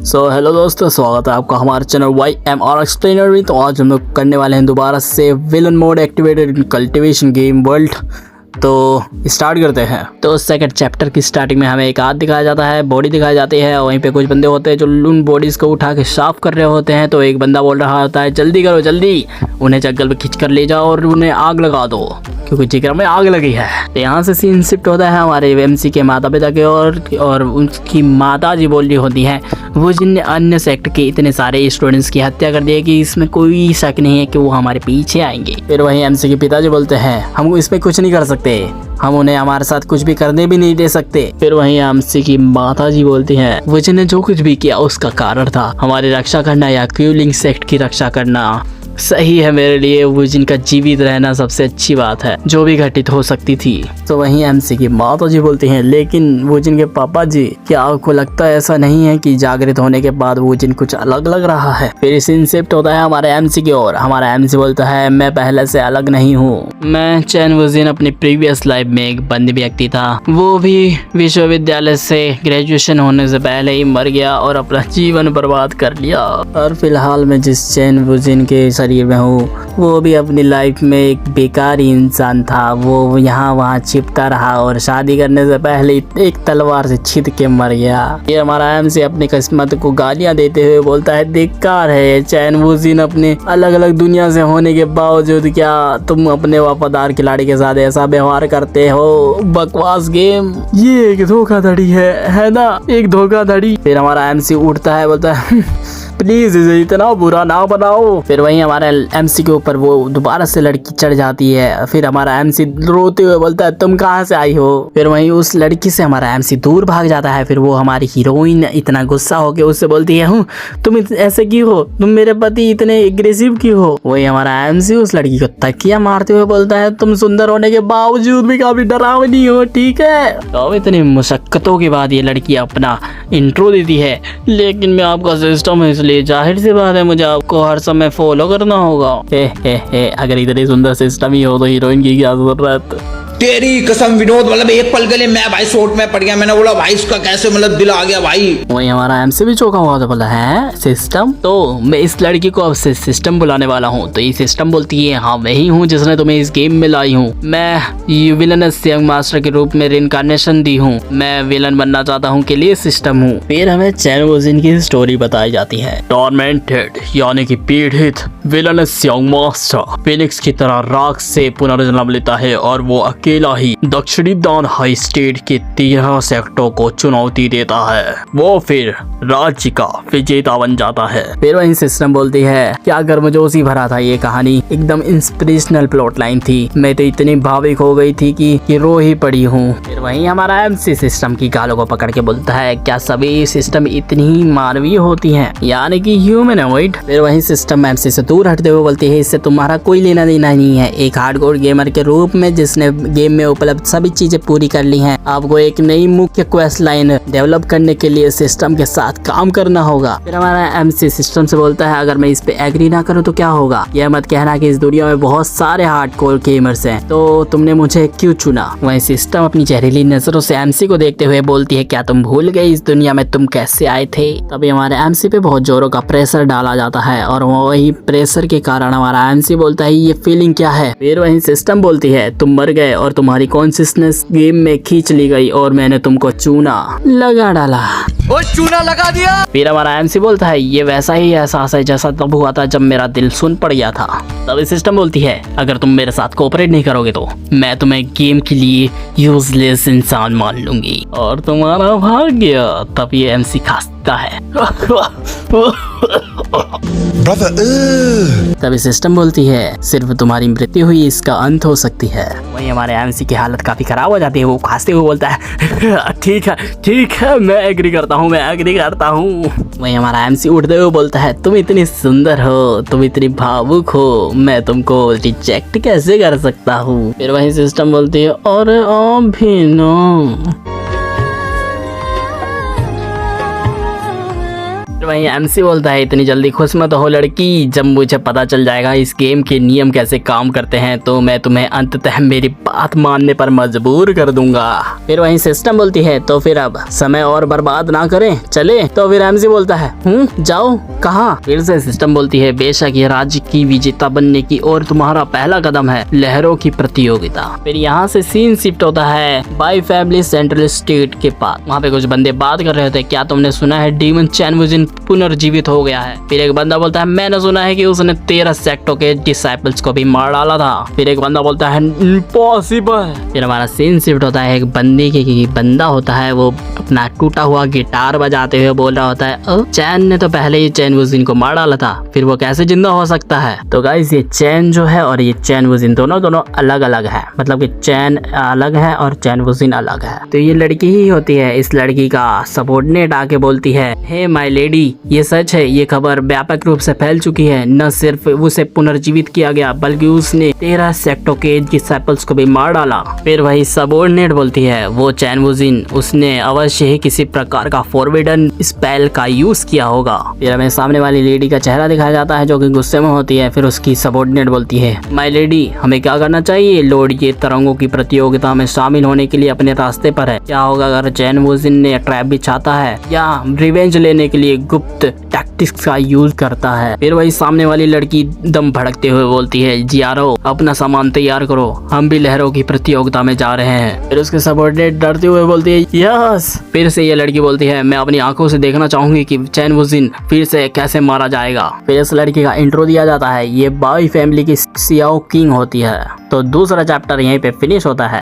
So hello दोस्तों, स्वागत है आपका हमारे चैनल YMR एक्सप्लेनर में। तो आज हम लोग करने वाले हैं दोबारा से विलन मोड एक्टिवेटेड इन कल्टीवेशन गेम वर्ल्ड। तो स्टार्ट करते हैं। तो सेकंड चैप्टर की स्टार्टिंग में हमें एक हाथ दिखाया जाता है, बॉडी दिखाई जाती है, और वहीं पे कुछ बंदे होते हैं जो उन बॉडीज को उठा के साफ कर रहे होते हैं। तो एक बंदा बोल रहा होता है जल्दी करो जल्दी, उन्हें जंगल में खींच कर ले जाओ और उन्हें आग लगा दो क्योंकि जिगर में आग लगी है। तो यहाँ से सीन शिफ्ट होता है हमारे MC के माता पिता के और उनकी माता जी बोल रही होती है वो जिनने अन्य सेक्ट के इतने सारे स्टूडेंट्स की हत्या कर दी है कि इसमें कोई शक नहीं है कि वो हमारे पीछे आएंगे। फिर वहीं MC के पिताजी बोलते हैं हम इसमें कुछ नहीं कर सकते, हम उन्हें हमारे साथ कुछ भी करने भी नहीं दे सकते। फिर वहीं MC की माता जी बोलती हैं वो जिन्हें जो कुछ भी किया उसका कारण था हमारी रक्षा करना या क्यूलिंग सेक्ट की रक्षा करना सही है मेरे लिए। वो जिनका जीवित रहना सबसे अच्छी बात है जो भी घटित हो सकती थी। तो वहीं MC की माता जी बोलती हैं लेकिन वो जिनके पापा जी, क्या आपको लगता है ऐसा नहीं है कि जागृत होने के बाद वो जिन कुछ अलग लग रहा है। फिर सीन शिफ्ट होता है हमारे MC की ओर। हमारा MC बोलता है मैं पहले से अलग नहीं हूँ, मैं चैन वुजिन अपनी प्रीवियस लाइफ में एक बंद व्यक्ति था, वो भी विश्वविद्यालय से ग्रेजुएशन होने से पहले ही मर गया और अपना जीवन बर्बाद कर लिया। और फिलहाल मैं जिस चैन वुजिन के शरीर में हूँ वो भी अपनी लाइफ में एक बेकार इंसान था। वो यहाँ वहाँ छिपता रहा और शादी करने से पहले एक तलवार से छिद के मर गया। ये हमारा MC अपनी किस्मत को गालियाँ देते हुए बोलता है धिक्कार है चैन वुजिन, अपने अलग अलग दुनिया से होने के बावजूद क्या तुम अपने वफादार खिलाड़ी के साथ ऐसा व्यवहार करते हो। बकवास गेम, ये एक धोखाधड़ी है ना, एक धोखाधड़ी। फिर हमारा MC उठता है बोलता है प्लीज इसे इतना बुरा ना बनाओ। फिर वहीं हमारे MC के ऊपर वो दोबारा से लड़की चढ़ जाती है। फिर हमारा MC रोते हुए बोलता है तुम कहाँ से आई हो। फिर वहीं उस लड़की से हमारा MC दूर भाग जाता है। फिर वो हमारी हीरोइन इतना गुस्सा होकर उससे बोलती है तुम ऐसे क्यों हो, तुम मेरे पति इतने एग्रेसिव क्यों हो। वही हमारा MC उस लड़की को तकिया मारते हुए बोलता है तुम सुंदर होने के बावजूद भी काफी डरावनी हो, ठीक है। तो इतनी मुशक्कतों के बाद ये लड़की अपना इंट्रो देती है, लेकिन मैं आपका सिस्टम है इसलिए जाहिर सी बात है मुझे आपको हर समय फॉलो करना होगा। अगर इतनी सुंदर सिस्टम ही हो तो हीरोइन की क्या जरूरत। तेरी कसम विनोद, मतलब एक पल के लिए मैं भाई शॉर्ट में पड़ गया। मैंने बोला भाई इसका कैसे मतलब दिल आ गया भाई। वही हमारा MC भी चौंका हुआ था, बोला है सिस्टम। तो मैं इस लड़की को अब से सिस्टम बुलाने वाला हूँ। तो ये सिस्टम बोलती है हाँ वही हूँ जिसने तुम्हें इस गेम में लाई हूँ। मैं विलनस यंग मास्टर के रूप में रिइंकार्नेशन दी हूँ, मैं विलन बनना चाहता हूँ के लिए सिस्टम हूँ। फिर हमें चैन वुजिन की स्टोरी बताई जाती है। टॉर्मेंटेड यानी कि पीड़ित विलनस यंग मास्टर फिनिक्स की तरह राख से पुनर्जन्म लेता है और वो अकेला ही दक्षिणी दान हाई स्टेट के 13 सेक्टरों को चुनौती देता है। वो फिर राज्य का विजेता बन जाता है। फिर वही सिस्टम बोलती है क्या गर्मजोशी भरा था ये कहानी, एकदम इंस्पिरेशनल प्लॉट लाइन थी, मैं तो इतनी भावुक हो गई थी कि रो ही पड़ी हूँ। फिर वही हमारा MC सिस्टम की गालों को पकड़ के बोलता है क्या सभी सिस्टम इतनी ही मानवीय होती हैं, यानी कि ह्यूमनॉइड। फिर वही सिस्टम MC से दूर हटते हुए बोलती है इससे तुम्हारा कोई लेना देना नहीं है। एक हार्डकोर गेमर के रूप में जिसने गेम में उपलब्ध सभी चीजें पूरी कर ली हैं, आपको एक नई मुख्य क्वेस्ट लाइन डेवलप करने के लिए सिस्टम के साथ काम करना होगा। फिर हमारा MC सिस्टम से बोलता है अगर मैं इस पे एग्री ना करूं तो क्या होगा, यह मत कहना कि इस दुनिया में बहुत सारे हार्डकोर गेमर्स हैं तो तुमने मुझे क्यों चुना। वही सिस्टम अपनी जहरीली नजरों से MC को देखते हुए बोलती है क्या तुम भूल गए इस दुनिया में तुम कैसे आए थे। तभी हमारे MC पे बहुत जोरों का प्रेशर डाला जाता है और वही प्रेशर के कारण हमारा MC बोलता है ये फीलिंग क्या है। फिर वही सिस्टम बोलती है तुम मर गए और तुम्हारी कॉन्शियसनेस गेम में खींच ली गई और मैंने तुमको चूना लगा डाला। ओ चूना लगा दिया। फिर हमारा MC बोलता है ये वैसा ही एहसास है जैसा तब हुआ था जब मेरा दिल सुन पड़ गया था। तभी सिस्टम बोलती है अगर तुम मेरे साथ कोऑपरेट नहीं करोगे तो मैं तुम्हें गेम के लिए यूजलेस इंसान मान लूंगी और तुम्हारा भाग्य। तब ये MC खांसता है तभी सिस्टम बोलती है सिर्फ तुम्हारी मृत्यु हुई इसका अंत हो सकती है। वही हमारे MC की हालत काफी खराब हो जाती है, वो खांसते हुए बोलता है ठीक है मैं एग्री करता हूँ। वही हमारा MC उठते हुए बोलता है तुम इतनी सुंदर हो, तुम इतनी भावुक हो, मैं तुमको रिजेक्ट कैसे कर सकता हूँ। फिर वही सिस्टम बोलती है और फिर वहीं एमसी बोलता है इतनी जल्दी खुश मत हो लड़की, जब मुझे पता चल जाएगा इस गेम के नियम कैसे काम करते हैं तो मैं तुम्हें अंततः मेरी बात मानने पर मजबूर कर दूंगा। फिर वहीं सिस्टम बोलती है तो फिर अब समय और बर्बाद ना करें, चले। तो फिर एमसी बोलता है जाओ, कहाँ? फिर से सिस्टम बोलती है बेशक ये राज्य की विजेता बनने की और तुम्हारा पहला कदम है लहरों की प्रतियोगिता। फिर यहाँ से सीन शिफ्ट होता है बाई फैमिली सेंट्रल स्टेट के पास। वहाँ पे कुछ बंदे बात कर रहे थे, क्या तुमने सुना है डीमन चैन वुजिन पुनर्जीवित हो गया है? फिर एक बंदा बोलता है मैंने सुना है कि उसने 13 सेक्टों के डिसाइपल्स को भी मार डाला था। फिर एक बंदा बोलता है इम्पॉसिबल। फिर हमारा सीन शिफ्ट होता है एक बंदे की बंदा होता है वो अपना टूटा हुआ गिटार बजाते हुए बोल रहा होता है चैन ने तो पहले ही चैन वुजिन को मार डाला था, फिर वो कैसे जिंदा हो सकता है? तो गाइस ये चैन जो है और ये चैन वुजिन दोनों अलग अलग है, मतलब कि चैन अलग है और चैन वुजिन अलग है। तो ये लड़की ही होती है। इस लड़की का सबॉर्डिनेट आके बोलती है हे माय लेडी, ये सच है, ये खबर व्यापक रूप से फैल चुकी है। न सिर्फ उसे पुनर्जीवित किया गया बल्कि उसने 13 सेक्टों के डिसाइपल्स को भी मार डाला। फिर वही सबॉर्डिनेट बोलती है वो चैन वुजिन उसने अवश्य ही किसी प्रकार का फॉरबिडन स्पेल का यूज किया होगा। फिर हमें सामने वाली लेडी का चेहरा दिखाया जाता है जो कि गुस्से में होती है। फिर उसकी सबॉर्डिनेट बोलती है माय लेडी, हमें क्या करना चाहिए? लॉर्ड ये तरंगों की प्रतियोगिता में शामिल होने के लिए अपने रास्ते पर है। क्या होगा अगर चैन वुजिन ने ट्रैप बिछाता है या रिवेंज लेने के लिए गुप्त टैक्टिक्स का यूज करता है? फिर वही सामने वाली लड़की दम भड़कते हुए बोलती है जियारो अपना सामान तैयार करो, हम भी लहरों की प्रतियोगिता में जा रहे हैं। फिर उसके सबॉर्डिनेट डरते हुए बोलती है यस। फिर से ये लड़की बोलती है मैं अपनी आंखों से देखना चाहूंगी कि चैन वुजिन फिर से कैसे मारा जाएगा। फिर इस लड़की का इंट्रो दिया जाता है, ये बाई फैमिली की सियाओ किंग होती है। तो दूसरा चैप्टर यहीं पे फिनिश होता है।